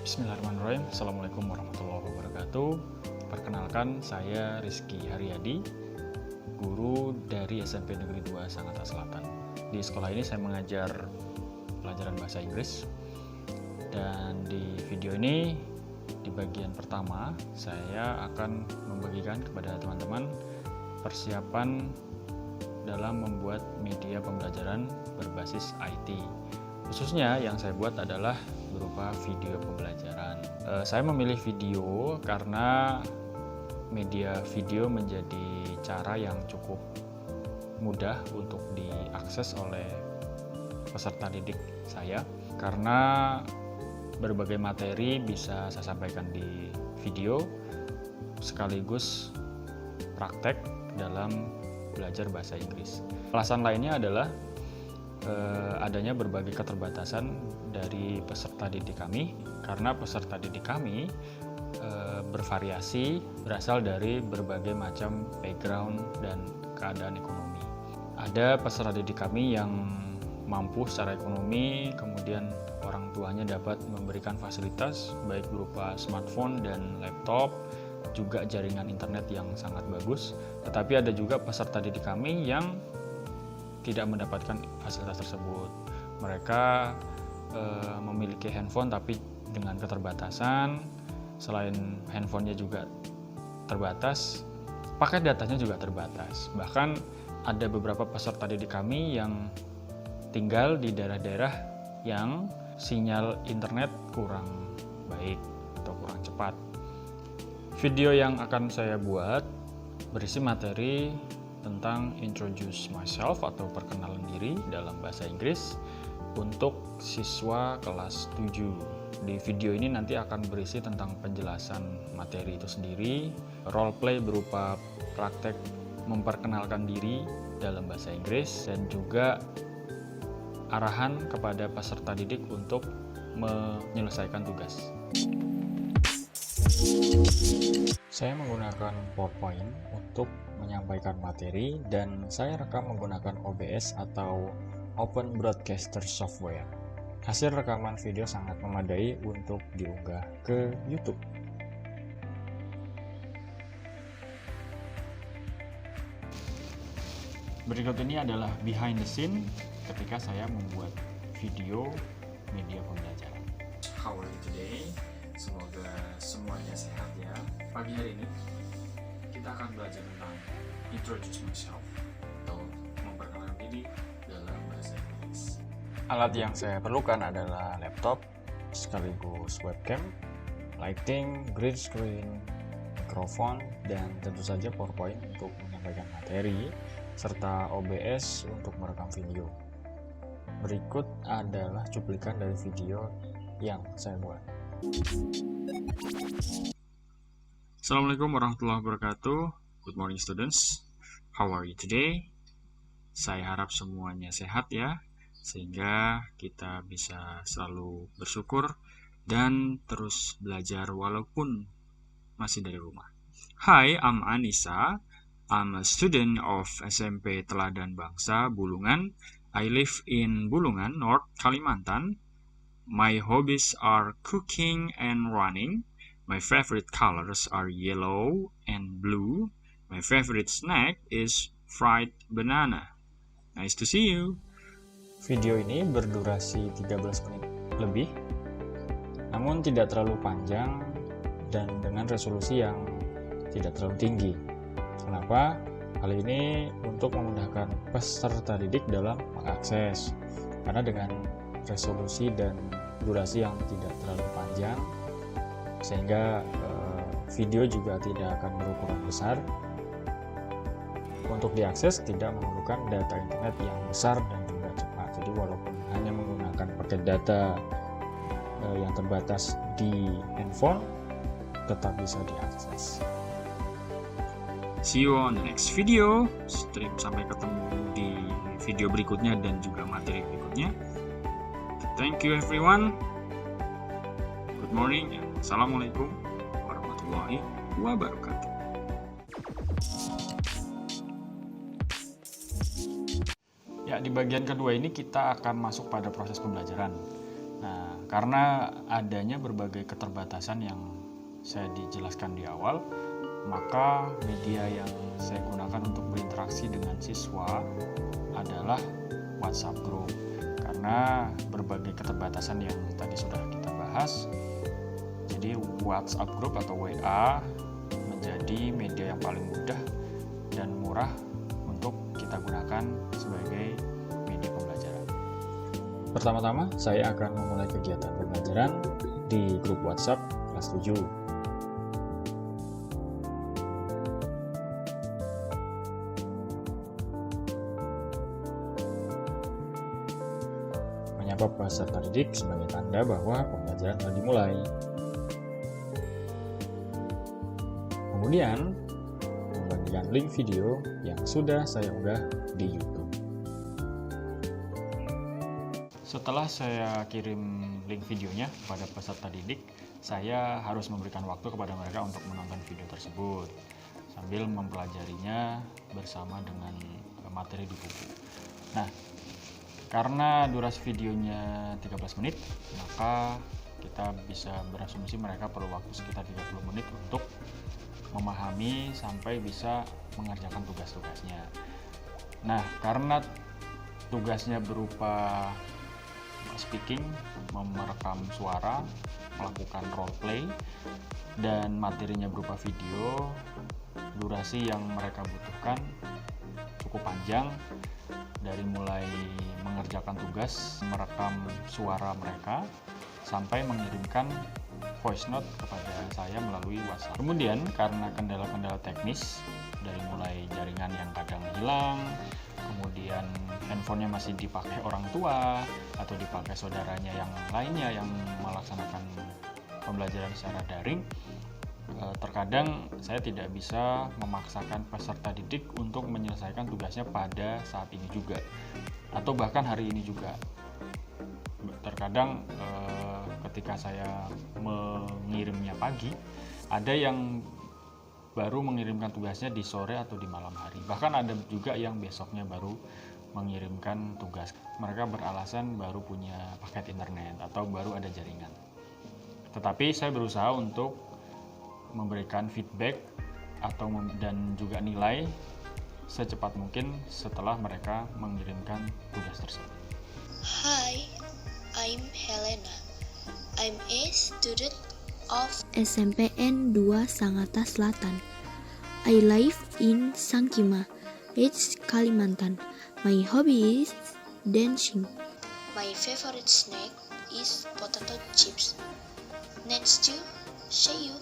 Bismillahirrahmanirrahim. Assalamualaikum warahmatullahi wabarakatuh. Perkenalkan, saya Rizky Haryadi, guru dari SMP Negeri 2 Sangatta Selatan. Di sekolah ini saya mengajar pelajaran bahasa Inggris. Dan di video ini, di bagian pertama, saya akan membagikan kepada teman-teman persiapan dalam membuat media pembelajaran berbasis IT. Khususnya yang saya buat adalah berupa video pembelajaran. Saya memilih video karena media video menjadi cara yang cukup mudah untuk diakses oleh peserta didik saya, karena berbagai materi bisa saya sampaikan di video sekaligus praktek dalam belajar bahasa Inggris. Alasan lainnya adalah adanya berbagai keterbatasan dari peserta didik kami, karena peserta didik kami bervariasi, berasal dari berbagai macam background dan keadaan ekonomi. Ada peserta didik kami yang mampu secara ekonomi, kemudian orang tuanya dapat memberikan fasilitas baik berupa smartphone dan laptop, juga jaringan internet yang sangat bagus. Tetapi ada juga peserta didik kami yang tidak mendapatkan fasilitas tersebut. Mereka memiliki handphone tapi dengan keterbatasan. Selain handphonenya juga terbatas, paket datanya juga terbatas. Bahkan ada beberapa peserta didik kami yang tinggal di daerah-daerah yang sinyal internet kurang baik atau kurang cepat. Video yang akan saya buat berisi materi tentang introduce myself atau perkenalan diri dalam bahasa Inggris untuk siswa kelas 7. Di video ini nanti akan berisi tentang penjelasan materi itu sendiri, role play berupa praktek memperkenalkan diri dalam bahasa Inggris, dan juga arahan kepada peserta didik untuk menyelesaikan tugas. Saya menggunakan PowerPoint untuk menyampaikan materi, dan saya rekam menggunakan OBS atau Open Broadcaster Software. Hasil rekaman video sangat memadai untuk diunggah ke YouTube. Berikut ini adalah behind the scene ketika saya membuat video media pembelajaran. How are you today? Semoga semuanya sehat ya. Pagi hari ini kita akan belajar tentang introduce myself atau memperkenalkan diri dalam bahasa Inggris. Alat yang saya perlukan adalah laptop sekaligus webcam, lighting, green screen, mikrofon, dan tentu saja PowerPoint untuk menyampaikan materi, serta OBS untuk merekam video. Berikut adalah cuplikan dari video yang saya buat. Assalamualaikum warahmatullahi wabarakatuh. Good morning students. How are you today? Saya harap semuanya sehat ya, sehingga kita bisa selalu bersyukur dan terus belajar walaupun masih dari rumah. Hi, I'm Anissa. I'm a student of SMP Teladan Bangsa, Bulungan. I live in Bulungan, North Kalimantan. My hobbies are cooking and running. My favorite colors are yellow and blue. My favorite snack is fried banana. Nice to see you. Video ini berdurasi 13 menit lebih, namun tidak terlalu panjang dan dengan resolusi yang tidak terlalu tinggi. Kenapa? Hal ini untuk memudahkan peserta didik dalam mengakses, karena dengan resolusi dan durasi yang tidak terlalu panjang, sehingga video juga tidak akan berukuran besar. Untuk diakses tidak memerlukan data internet yang besar dan juga cepat. Jadi walaupun hanya menggunakan paket data yang terbatas di handphone, tetap bisa diakses. See you on the next video. Sampai ketemu di video berikutnya dan juga materi berikutnya. Thank you everyone. Good morning. Assalamualaikum warahmatullahi wabarakatuh. Ya, di bagian kedua ini kita akan masuk pada proses pembelajaran. Nah, karena adanya berbagai keterbatasan yang saya dijelaskan di awal, maka media yang saya gunakan untuk berinteraksi dengan siswa adalah WhatsApp Group. Karena berbagai keterbatasan yang tadi sudah kita bahas, jadi WhatsApp Group atau WA menjadi media yang paling mudah dan murah untuk kita gunakan sebagai media pembelajaran. Pertama-tama, saya akan memulai kegiatan pembelajaran di grup WhatsApp kelas 7. Menyapa peserta didik sebagai tanda bahwa pembelajaran telah dimulai. Kemudian, membagikan link video yang sudah saya unggah di YouTube. Setelah saya kirim link videonya kepada peserta didik, saya harus memberikan waktu kepada mereka untuk menonton video tersebut sambil mempelajarinya bersama dengan materi di buku. Nah, karena durasi videonya 13 menit, maka kita bisa berasumsi mereka perlu waktu sekitar 30 menit untuk memahami sampai bisa mengerjakan tugas-tugasnya. Nah, karena tugasnya berupa speaking, merekam suara, melakukan role play, dan materinya berupa video, durasi yang mereka butuhkan cukup panjang, dari mulai mengerjakan tugas, merekam suara mereka, sampai mengirimkan voice note kepada saya melalui WhatsApp. Kemudian karena kendala-kendala teknis, dari mulai jaringan yang kadang hilang, kemudian handphonenya masih dipakai orang tua atau dipakai saudaranya yang lainnya yang melaksanakan pembelajaran secara daring, terkadang saya tidak bisa memaksakan peserta didik untuk menyelesaikan tugasnya pada saat ini juga, atau bahkan hari ini juga. Terkadang ketika saya mengirimnya pagi, ada yang baru mengirimkan tugasnya di sore atau di malam hari. Bahkan ada juga yang besoknya baru mengirimkan tugas. Mereka beralasan baru punya paket internet atau baru ada jaringan. Tetapi saya berusaha untuk memberikan feedback dan juga nilai secepat mungkin setelah mereka mengirimkan tugas tersebut. Hi, I'm Helena. I'm a student of SMPN 2 Sangatta Selatan. I live in Sangkima, it's Kalimantan. My hobby is dancing. My favorite snack is potato chips. Next to see you.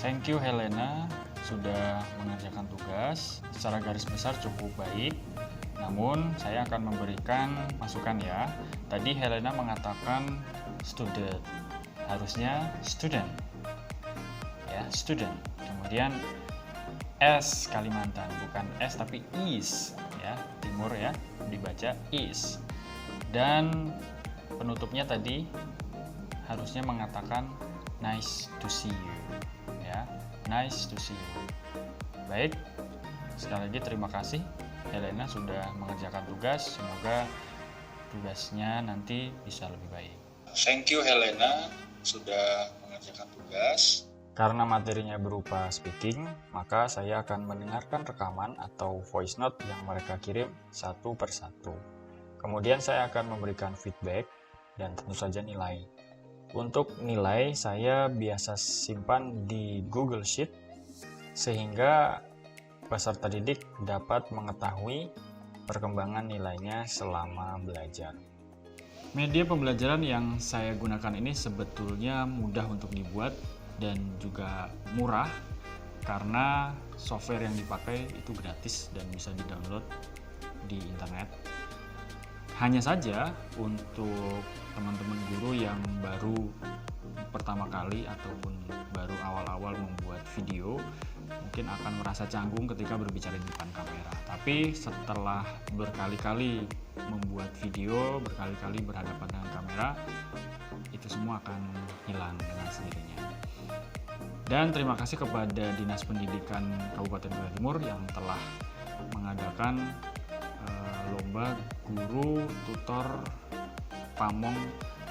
Thank you Helena sudah mengerjakan tugas. Secara garis besar cukup baik. Namun saya akan memberikan masukan ya. Tadi Helena mengatakan student, harusnya student. Ya, student. Kemudian S Kalimantan, bukan S tapi is ya, timur ya, dibaca is. Dan penutupnya tadi harusnya mengatakan nice to see you. Ya, nice to see you. Baik, sekali lagi terima kasih Helena sudah mengerjakan tugas. Semoga tugasnya nanti bisa lebih baik. Thank you Helena sudah mengerjakan tugas. Karena materinya berupa speaking, maka saya akan mendengarkan rekaman atau voice note yang mereka kirim satu persatu. Kemudian saya akan memberikan feedback dan tentu saja nilai. Untuk nilai saya biasa simpan di Google Sheet sehingga peserta didik dapat mengetahui perkembangan nilainya selama belajar. Media pembelajaran yang saya gunakan ini sebetulnya mudah untuk dibuat dan juga murah karena software yang dipakai itu gratis dan bisa di-download di internet. Hanya saja untuk teman-teman guru yang baru pertama kali ataupun baru awal-awal membuat video mungkin akan merasa canggung ketika berbicara di depan kamera. Tapi setelah berkali-kali membuat video, berkali-kali berhadapan dengan kamera, itu semua akan hilang dengan sendirinya. Dan terima kasih kepada Dinas Pendidikan Kabupaten Bogor Timur yang telah mengadakan lomba guru tutor pamong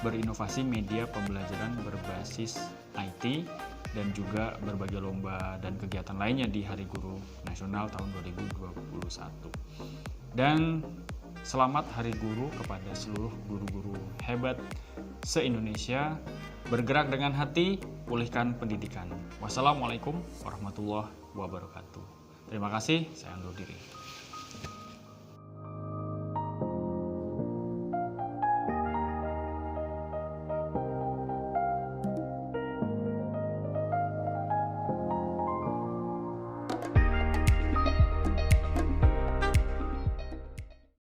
berinovasi media pembelajaran berbasis IT dan juga berbagai lomba dan kegiatan lainnya di Hari Guru Nasional tahun 2021. Dan selamat Hari Guru kepada seluruh guru-guru hebat se-Indonesia. Bergerak dengan hati, pulihkan pendidikan. Wassalamualaikum warahmatullahi wabarakatuh. Terima kasih, saya undur diri.